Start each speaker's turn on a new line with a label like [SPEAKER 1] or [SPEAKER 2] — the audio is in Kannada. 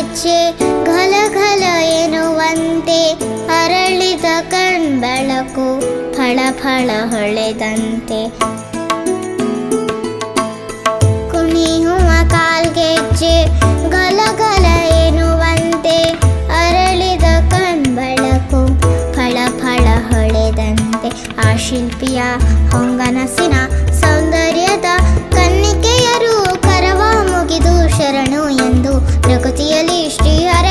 [SPEAKER 1] ಕಾಲ್ಗೆಜ್ಜೆ ಘಲ ಘಲ ಎನ್ನುವಂತೆ ಅರಳಿದ ಕಣ್ಬೆಳಕು ಫಳ ಫಳ ಹೊಳೆದಂತೆ. ಕುಣಿಯುವ ಕಾಲ್ಗೆಜ್ಜೆ ಘಲ ಘಲ ಎನ್ನುವಂತೆ ಅರಳಿದ ಕಣ್ಬೆಳಕು ಫಳ ಫಳ ಹೊಳೆದಂತೆ. ಆ ಶಿಲ್ಪಿಯ ಹೊಂಗನಸಿನ ಸೌಂದರ್ಯದ ಕನ್ನಿಕೆಯರು ಕರವ ಮುಗಿದು ಶರಣು ಎಂದು ಪ್ರಕೃತಿಯಲ್ಲಿ ಶ್ರೀಹರ